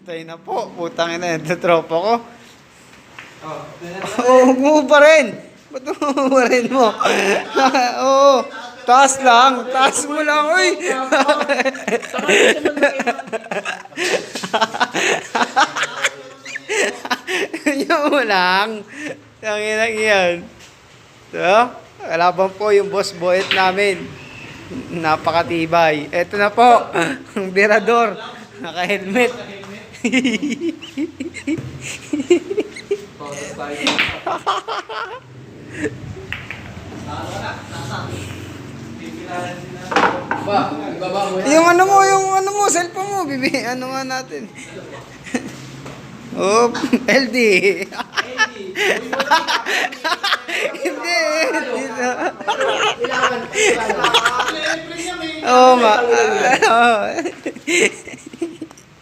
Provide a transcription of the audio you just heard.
Tayo na po. Putang ina. Ito tropa ko. Oh, Oo, pa rin. Ba't pa rin mo? Oo. Taas lang. Taas mo lang. Uy. Yan mo lang. Ang inang yan. So, kalaban po yung boss boyet namin. Napakatibay. Eto na po. Ang birador. Naka-helmet. Ba, ibaba mo yan. Yung ano mo, cellphone mo, bibi, ano nga natin. Oh, LD. Hindi. Kailangan. Oo nga.